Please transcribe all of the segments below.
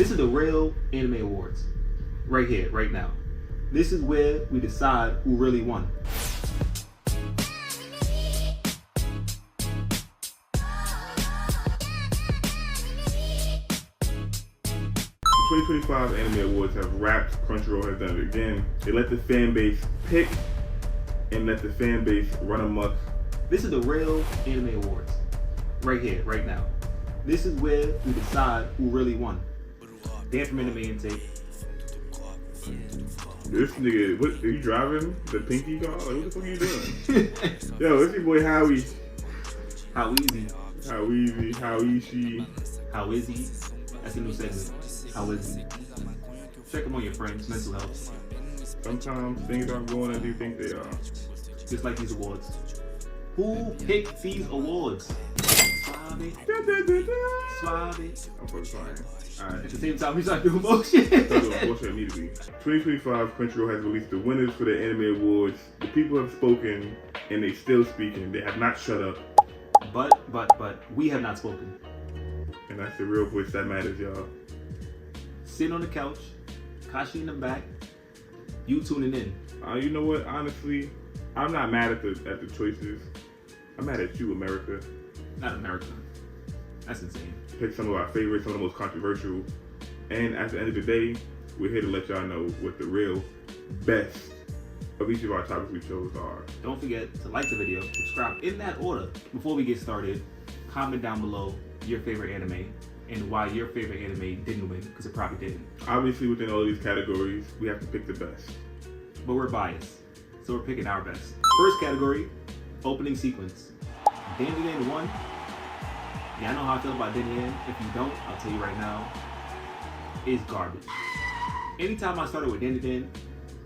This is the real Anime Awards. Right here, right now. This is where we decide who really won. The 2025 Anime Awards have wrapped. Crunchyroll has done it again. They let the fan base pick and let the fan base run amok. This is the real Anime Awards. Right here, right now. This is where we decide who really won. Dan from Anime Intake. This nigga, what are you driving? The pinky car? Like, what the fuck are you doing? Yo, it's your boy Howie. How easy. How easy, how easy. How is he? That's a new segment. How is he? Check him on your friends, mental health. Sometimes things aren't going as you think they are. Just like these awards. Who picked these awards? Suave. Suave. I'm fucking fine. Alright. At the same time, we start doing motion. That's what bullshit need to be. 2025 Crunchyroll has released the winners for the Anime Awards. The people have spoken, and they still speaking. They have not shut up. But we have not spoken. And that's the real voice that matters, y'all. Sitting on the couch, Kashi in the back, you tuning in. You know what? Honestly, I'm not mad at the choices. I'm mad at you, America. Not America. That's insane. Pick some of our favorites, some of the most controversial. And at the end of the day, we're here to let y'all know what the real best of each of our topics we chose are. Don't forget to like the video, subscribe in that order. Before we get started, comment down below your favorite anime and why your favorite anime didn't win, because it probably didn't. Obviously, within all of these categories, we have to pick the best. But we're biased, so we're picking our best. First category, opening sequence. Dan won. Yeah, I know how I feel about Dan. If you don't, I'll tell you right now, it's garbage. Anytime I started with Dan,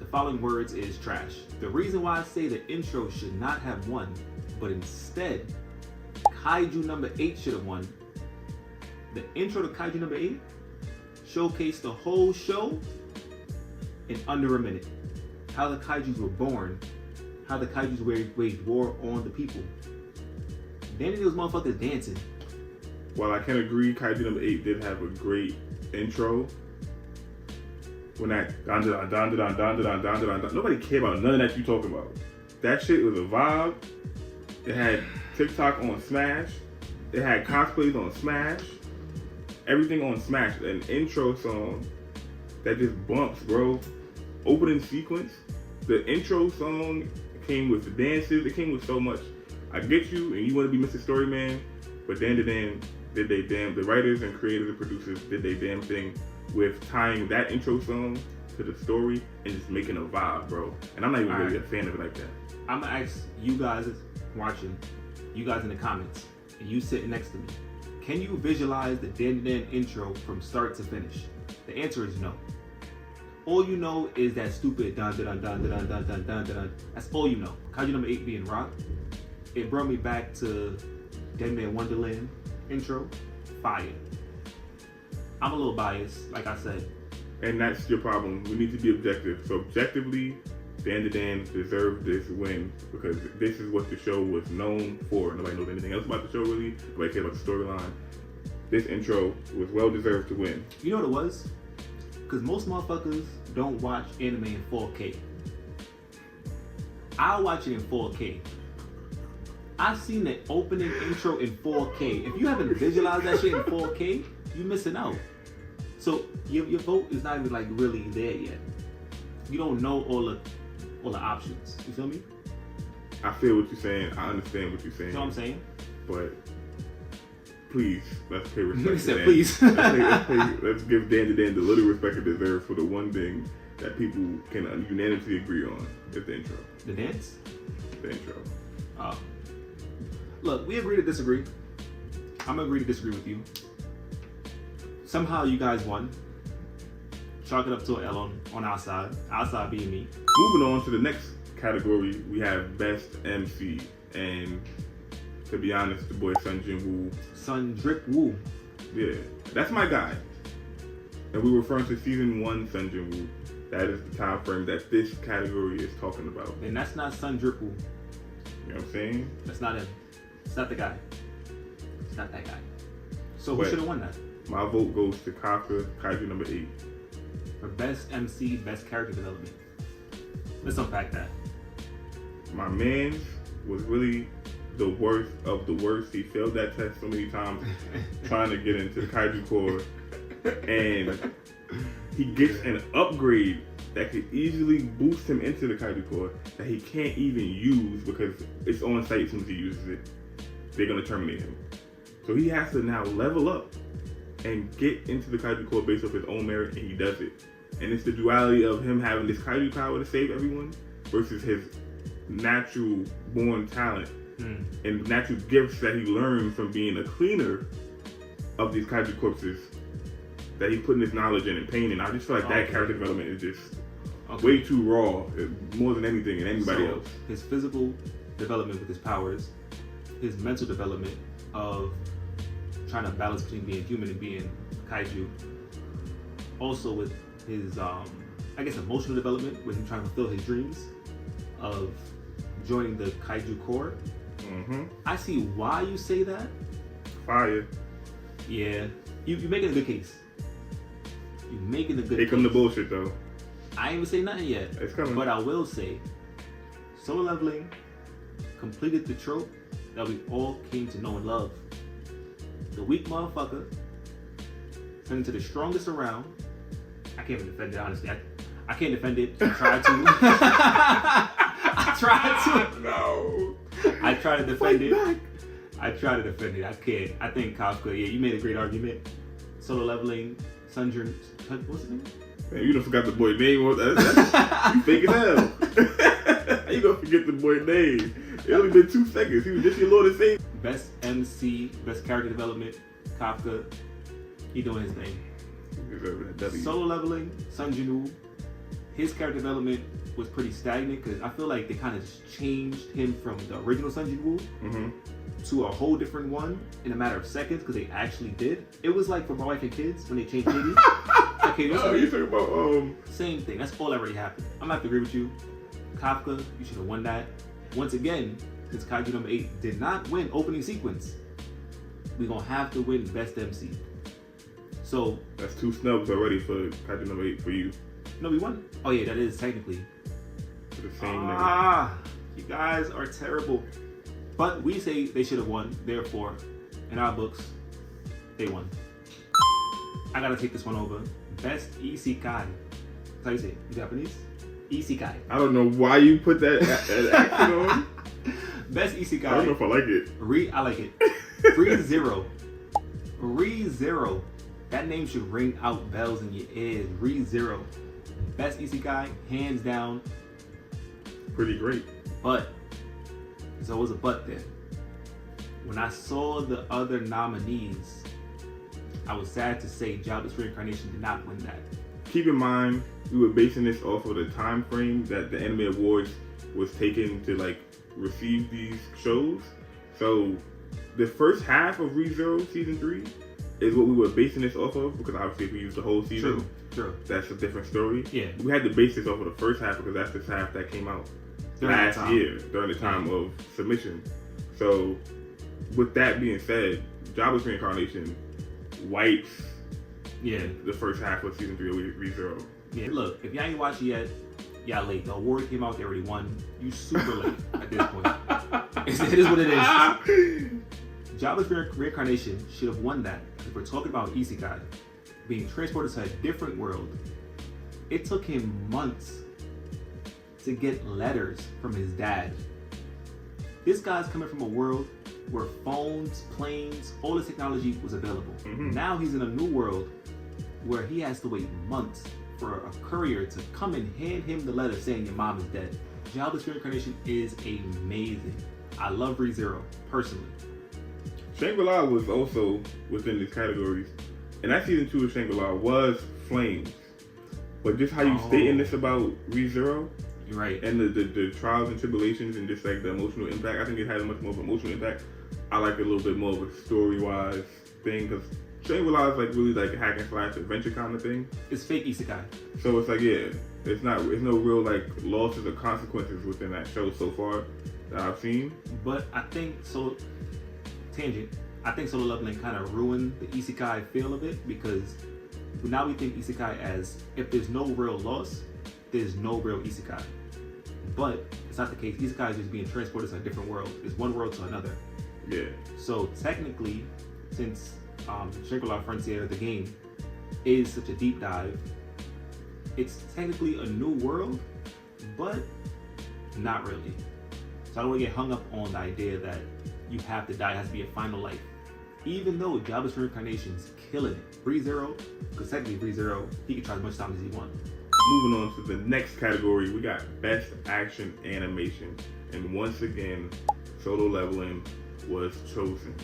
the following words is trash. The reason why I say the intro should not have won, but instead, Kaiju number 8 should have won. The intro to Kaiju number 8 showcased the whole show in under a minute. How the Kaijus were born, how the Kaijus waged war on the people. Then those motherfuckers dancing. While I can agree, Kaiju number 8 did have a great intro. When that nobody cared about none of that you talking about. That shit was a vibe. It had TikTok on Smash. It had cosplays on Smash. Everything on Smash. An intro song that just bumps, bro. Opening sequence. The intro song came with the dances. It came with so much. I get you, and you want to be Mr. Storyman, but then did they damn, the writers and creators and producers did they damn thing with tying that intro song to the story and just making a vibe, bro. And I'm not even really a fan of it like that. I'm gonna ask you guys watching, you guys in the comments, and you sitting next to me, can you visualize the Dan intro from start to finish? The answer is no. All you know is that stupid dun dun dun dun dun dun dun dun dun. That's all you know. Kaiju number 8 being rock. It brought me back to Dan Wonderland intro. Fire. I'm a little biased, like I said. And that's your problem. We need to be objective. So objectively, Dan deserved this win because this is what the show was known for. Nobody knows anything else about the show really. Nobody cares about the storyline. This intro was well deserved to win. You know what it was? Because most motherfuckers don't watch anime in 4K. I watch it in 4K. I've seen the opening intro in 4K. If you haven't visualized that shit in 4K, you're missing out. So your vote is not even like really there yet. You don't know all the options. You feel me? I feel what you're saying. I understand what you're saying. You know what I'm saying? But please, let's pay respect. You said to Dan. please. let's give Dan the little respect it deserves for the one thing that people can unanimously agree on is the intro. The dance? The intro. Look, we agree to disagree. I'm gonna agree to disagree with you. Somehow you guys won. Chalk it up to an L on our side. Our side being me. Moving on to the next category, we have Best MC. And to be honest, the boy Sun Jin Woo. Sun Drip Woo. Yeah, that's my guy. And we're referring to season 1 Sun Jin Woo. That is the time frame that this category is talking about. And that's not Sun Drip Woo. You know what I'm saying? That's not him. It's not the guy. It's not that guy. So who should have won that? My vote goes to Kafka, Kaiju number 8. For best MC, best character development. Let's unpack that. My man was really the worst of the worst. He failed that test so many times trying to get into the Kaiju Corps. And he gets an upgrade that could easily boost him into the Kaiju Corps that he can't even use because it's on site as soon as he uses it. They're going to terminate him. So he has to now level up and get into the Kaiju Corps based off his own merit, and he does it. And it's the duality of him having this Kaiju power to save everyone versus his natural born talent and natural gifts that he learned from being a cleaner of these Kaiju corpses that he's putting his knowledge in and pain in. I just feel like that character development is just way too raw, more than anything and anybody else. His physical development with his powers, his mental development of trying to balance between being human and being kaiju. Also with his, emotional development with him trying to fulfill his dreams of joining the Kaiju Corps. Mm-hmm. I see why you say that. Fire. Yeah. You're making a good case. You're making a good case. Here come the bullshit though. I ain't even say nothing yet. It's coming. But I will say, Solo Leveling completed the trope that we all came to know and love. The weak motherfucker turned into the strongest around. I can't even defend it, honestly. I can't defend it. I tried to. I tried to. No. I tried to defend it. I tried to defend it. I can't. I think Kafka, you made a great argument. Solo Leveling, Sunjun, what's his name? Man, you done forgot the boy name. You fake as hell. How you gonna forget the boy name? It only been 2 seconds. He was just your Lord and Savior. Best MC, best character development, Kafka. He doing his thing. Solo Leveling, Sun Jin-woo. His character development was pretty stagnant because I feel like they kind of just changed him from the original Sun Jin-woo to a whole different one in a matter of seconds because they actually did. It was like for My Wife and Kids when they changed babies. Okay, you talking about same thing. That's all that already happened. I'm gonna have to agree with you. Kafka, you should have won that. Once again, since Kaiju number 8 did not win opening sequence, we're gonna have to win best MC. So that's 2 snubs already for Kaiju number 8 for you. No, we won. Oh yeah, that is technically. For the same nigga. You guys are terrible. But we say they should have won. Therefore, in our books, they won. I gotta take this one over. Best Isekai. That's how you say it in Japanese? Isekai. I don't know why you put that accent on. Best Isekai. I don't know if I like it. I like it. Re:Zero. Re:Zero. That name should ring out bells in your ears. Re:Zero. Best Isekai, hands down. Pretty great. But, there's always a but there. When I saw the other nominees, I was sad to say Jobless Reincarnation did not win that. Keep in mind, we were basing this off of the time frame that the Anime Awards was taken to receive these shows. So the first half of Re:Zero season 3 is what we were basing this off of because obviously if we use the whole season, True. That's a different story. Yeah. We had to base this off of the first half because that's the half that came out last year during the time of submission. So with that being said, Jobless Reincarnation wipes the first half of season 3 of Re:Zero. Yeah, look, if y'all ain't watched it yet, y'all late. The award came out, they already won. You super late at this point. It is what it is. Jobless Reincarnation should have won that. If we're talking about Isekai being transported to a different world, it took him months to get letters from his dad. This guy's coming from a world where phones, planes, all this technology was available. Now he's in a new world where he has to wait months for a courier to come and hand him the letter saying your mom is dead. Jobless Reincarnation is amazing. I love Re:Zero, personally. Shangri-La was also within these categories. And that season 2 of Shangri-La was flames. But just how you stating this about Re:Zero, you're right. And the trials and tribulations and just the emotional impact, I think it had a much more of an emotional impact. I like it a little bit more of a story-wise thing because Shangri-La is really a hack and slash adventure kind of thing. It's fake isekai. So it's it's no real losses or consequences within that show so far that I've seen. But I think tangent. I think Solo Leveling kind of ruined the isekai feel of it, because now we think isekai as if there's no real loss, there's no real isekai. But it's not the case. Isekai is just being transported to a different world. It's one world to another. Yeah. So technically, since Shangri-La Frontier, the game, is such a deep dive, it's technically a new world, but not really. So I don't want to get hung up on the idea that you have to die, it has to be a final life. Even though Jabba's reincarnation's killing it. ReZero, because technically ReZero, he can try as much time as he wants. Moving on to the next category, we got Best Action Animation. And once again, Solo Leveling was chosen.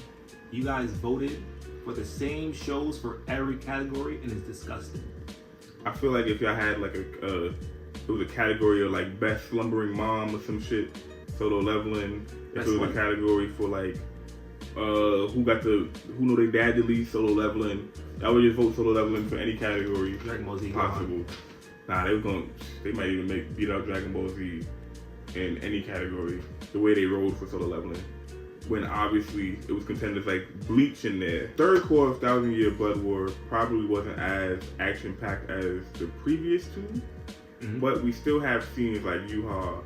You guys voted for the same shows for every category, and it's disgusting. I feel like if y'all had like it was a category of like Best Slumbering Mom or some shit, Solo Leveling. If it was a category for like who know their dad the least, Solo Leveling. I would just vote Solo Leveling for any category Dragon Ball Z possible. Nah, they might even beat out Dragon Ball Z in any category. The way they rolled for Solo Leveling, when obviously it was contenders like Bleach in there. Third core of Thousand Year Blood War probably wasn't as action packed as the previous two, but we still have scenes like Yuha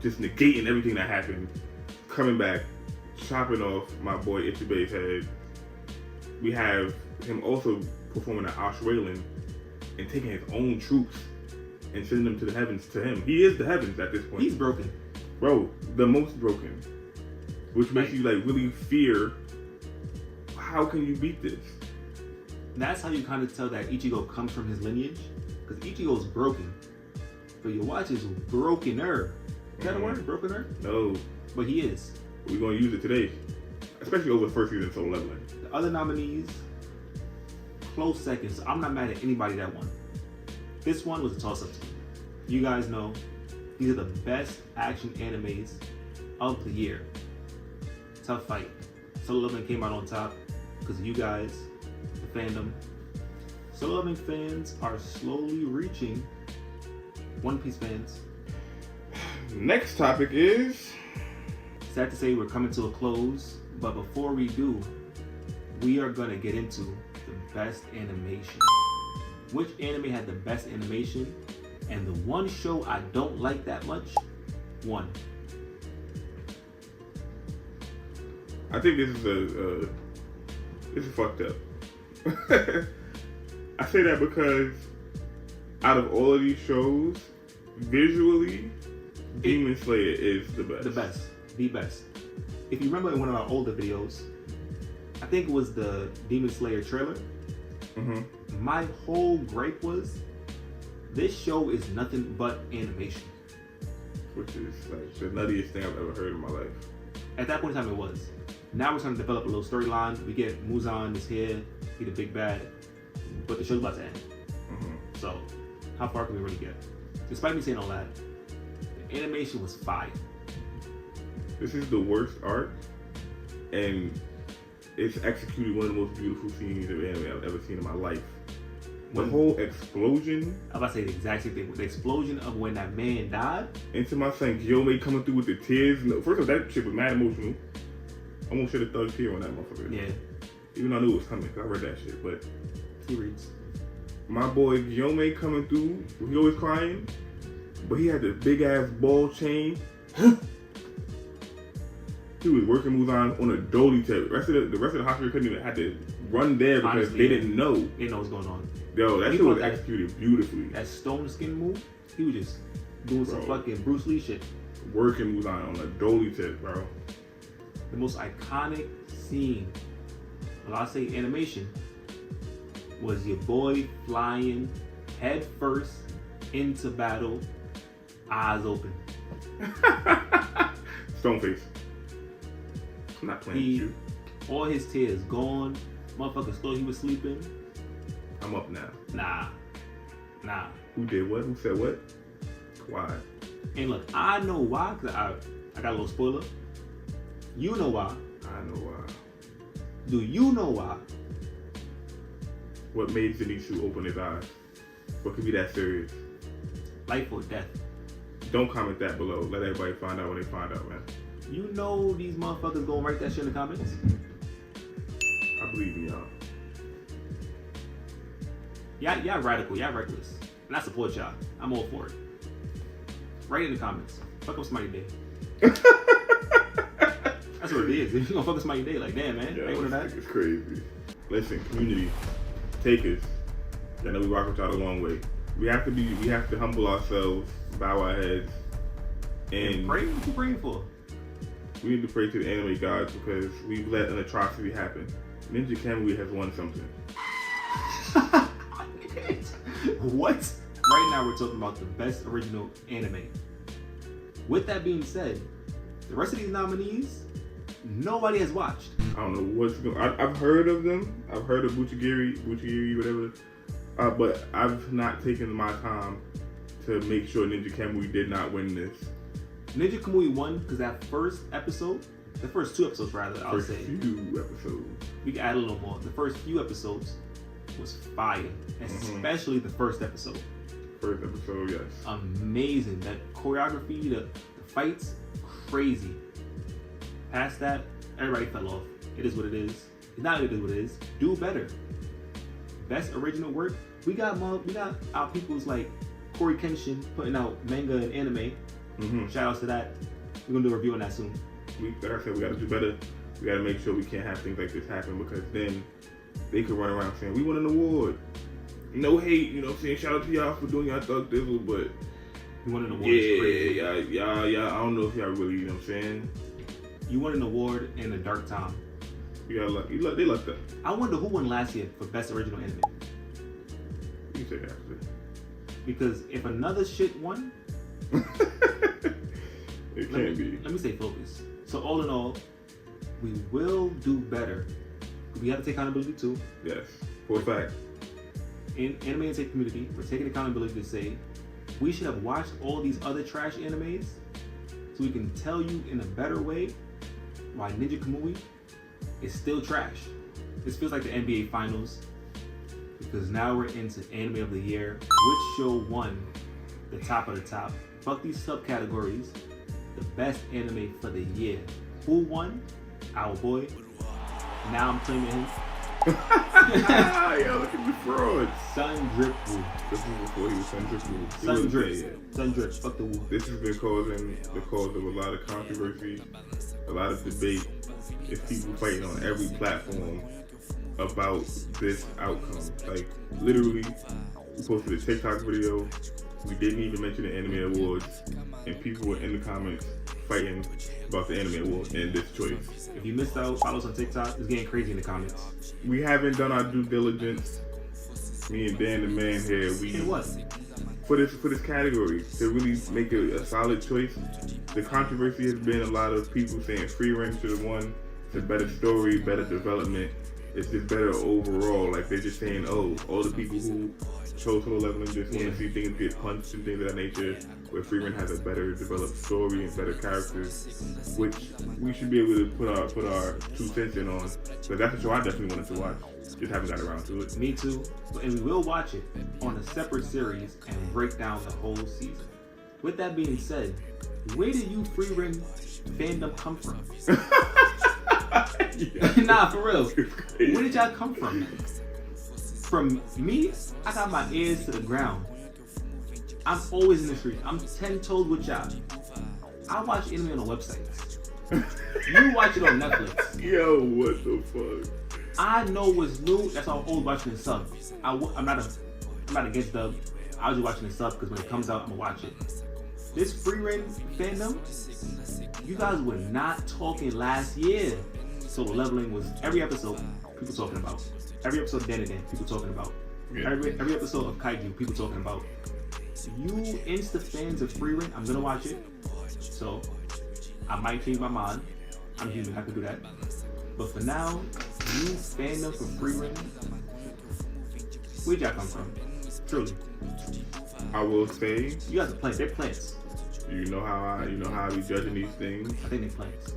just negating everything that happened, coming back, chopping off my boy Ichibe's head. We have him also performing at Australian and taking his own troops and sending them to the heavens to him. He is the heavens at this point. He's broken. Bro, the most broken. Which makes you like really fear, how can you beat this? That's how you kind of tell that Ichigo comes from his lineage, because Ichigo's broken. But your watch is brokener. Is that a word? Brokener? No. But he is. We're going to use it today. Especially over the first season Solo Leveling. The other nominees, close seconds. I'm not mad at anybody that won. This one was a toss-up to me. You guys know, these are the best action animes of the year. Tough fight. Solo Leveling came out on top because of you guys, the fandom. Solo Leveling fans are slowly reaching One Piece fans. Next topic is... Sad to say we're coming to a close, but before we do, we are going to get into the best animation. Which anime had the best animation? And the one show I don't like that much won. I think this is fucked up. I say that because out of all of these shows, visually, Demon Slayer is the best. The best. If you remember in one of our older videos, I think it was the Demon Slayer trailer. My whole gripe was, this show is nothing but animation. Which is like the nuttiest thing I've ever heard in my life. At that point in time, it was. Now we're trying to develop a little storyline. We get Muzan is here, be the big bad, but the show's about to end. So, how far can we really get? Despite me saying all that, the animation was fire. This is the worst art, and it's executed one of the most beautiful scenes of anime I've ever seen in my life. The whole explosion. I'm about to say the exact same thing. The explosion of when that man died. Into my son Gyome coming through with the tears. First of all, that shit was mad emotional. I almost shed a thug tear on that motherfucker. Yeah. Even though I knew it was coming, because I read that shit. But he reads. My boy Gyome coming through, he always crying, but he had the big ass ball chain. He was working Muzan on a dolly tip. The rest of the hospital couldn't even had to run there because honestly, they didn't know. They didn't know what's going on. Yo, that shit was executed beautifully. That stone skin move, he was just doing some fucking Bruce Lee shit. Working Muzan on a dolly tip, bro. The most iconic scene, when I say animation, was your boy flying head first into battle, eyes open. Stoneface. I'm not playing with you. All his tears gone. Motherfuckers thought he was sleeping. I'm up now. Nah. Who did what? Who said what? Why? And look, I know why, because I got a little spoiler. You know why. I know why. Do you know why? What made Zenitsu open his eyes? What could be that serious? Life or death. Don't comment that below. Let everybody find out when they find out, man. You know these motherfuckers gonna write that shit in the comments? believe in y'all. Y'all radical, y'all reckless. And I support y'all. I'm all for it. Write in the comments. Fuck up somebody's day. That's what it is. If you gonna fuck up somebody's day, like, damn, man. Yeah, ain't one of that. it's crazy. Listen, community, takers. I know we rock with y'all a long way. We have to humble ourselves, bow our heads, and pray. What you praying for? We need to pray to the anime gods because we've let an atrocity happen. Ninja Kamui has won something. What? Right now we're talking about the best original anime. With that being said, the rest of these nominees, nobody has watched. I don't know what's going on. I've heard of them. I've heard of Buchigiri, whatever. But I've not taken my time to make sure Ninja Kamui did not win this. Ninja Kamui won because that first episode, the first 2 episodes rather, I'll say. Few episodes. We can add a little more. The first few episodes was fire, especially the first episode. First episode, yes. Amazing. That choreography, the fights, crazy. Past that, everybody fell off. It is what it is. It's not it is what it is. Do better. Best original work. We got our people's like Corey Kenshin putting out manga and anime. Shout outs to that. We're gonna do a review on that soon. Like I said, we gotta do better. We gotta make sure we can't have things like this happen because then they could run around saying we won an award. No hate, you know what I'm saying? Shout out to y'all for doing y'all thug dizzle, but you won an award. Yeah. I don't know if y'all really, you know what I'm saying? You won an award in a dark time. You got lucky. They lucked up. I wonder who won last year for best original anime. You say that. Because if another shit won, it can't be. Let me stay focused. So all in all, we will do better. We have to take accountability too. Yes, for a fact. In anime and tech community, we're taking accountability to say we should have watched all these other trash animes so we can tell you in a better way why Ninja Kamui is still trash. This feels like the NBA Finals because now we're into Anime of the Year. Which show won the top of the top? Fuck these subcategories. The best anime for the year. Who won? Our boy. Now I'm claiming him. Yo, look at the fraud. Sun Drip Woo. This is before he was Sun Drip Woo. Sun Drip. Sun Drip. Fuck the Woo. This has been causing the cause of a lot of controversy, a lot of debate. It's people fighting on every platform about this outcome. Like, literally, we posted a TikTok video. We didn't even mention the Anime Awards. And people were in the comments fighting about the Anime Awards and this choice. If you missed out, follow us on TikTok. It's getting crazy in the comments. We haven't done our due diligence. Me and Dan the man here, for this category to really make a solid choice. The controversy has been a lot of people saying Free Run should have won. It's a better story, better development. It's just better overall. Like they're just saying, oh, all the people who chose Solo Leveling just want to see things get punched and things of that nature. Where Free Run has a better developed story and better characters, which we should be able to put our 2 cents in on. But that's a show I definitely wanted to watch. Just haven't got around to it. Me too. And we will watch it on a separate series and break down the whole season. With that being said, where did you Free Run fandom come from? Nah, for real. Where did y'all come from? From me, I got my ears to the ground. I'm always in the street. I'm 10 toes with y'all. I watch anime on the website. You watch it on Netflix. Yo, what the fuck? I know what's new. That's why I'm always watching the sub. I'm not against dub. I was just watching the sub because when it comes out, I'm gonna watch it. This Free Run fandom, you guys were not talking last year. Solo Leveling was every episode people talking about. Every episode of Dan, people talking about. Yeah. Every episode of Kaiju, people talking about. You Insta fans of Free Run, I'm gonna watch it. So I might change my mind. I'm human, I can do that. But for now, you fandom for Free Run, where'd y'all come from? Truly. I will say, You guys are plants. They're plants. you know how I be judging these things. I think they're plants.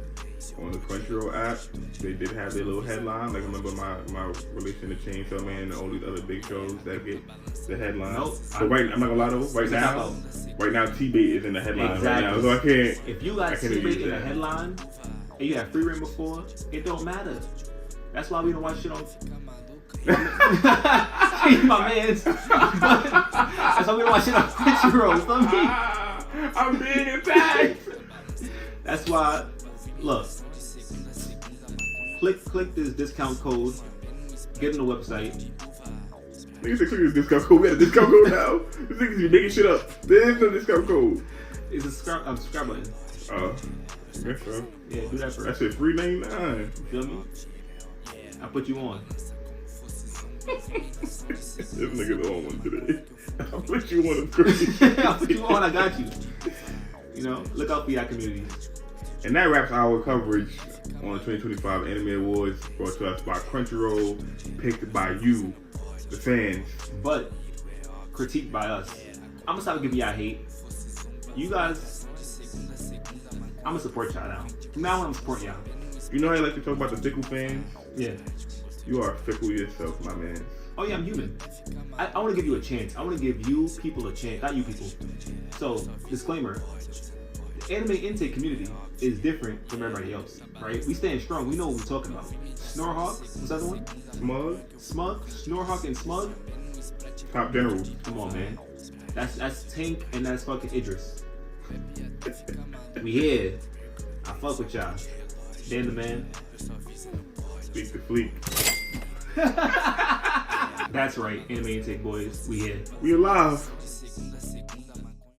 On the Crunchyroll app, they did have their little headline. Like, remember my relation to Chainsaw Man and all these other big shows that get the headline. Nope. But I'm not gonna lie though. Right now, T-Bait is in the headline Exactly. right now, so I can't. If you got T-Bait in the headline and you had Free Run before, it don't matter. That's why we don't watch shit on. My man's. That's why we don't watch shit on Crunchyroll. You feel me? I'm being attacked. That's why. Look. Click this discount code. Get on the website. Niggas say click this discount code. We got a discount code now. This niggas be making shit up. There is no discount code. It's a subscribe button. Oh, I guess so. Yeah, do that first. That shit $3.99. You feel me? I put you on. This nigga's on one today. I'll put you on a crazy. I'll put you on. I got you. You know, look out for your community. And that wraps our coverage on the 2025 Anime Awards, brought to us by Crunchyroll, picked by you, the fans. But critiqued by us. I'm gonna stop giving y'all hate. You guys, I'm gonna support y'all now. From now on, I'm supporting y'all. You know how you like to talk about the fickle fans? Yeah. You are fickle yourself, my man. Oh yeah, I'm human. I want to give you a chance. I want to give you people a chance. Not you people. So, disclaimer. The anime intake community is different from everybody else, right? We stand strong. We know what we're talking about. Snorhawk, what's the other one? Smug, Snorhawk and Smug. Top General. Come on, man. That's Tank and that's fucking Idris. We here. I fuck with y'all. Dan the man. Speak the fleet. That's right, anime intake boys. We here. We alive.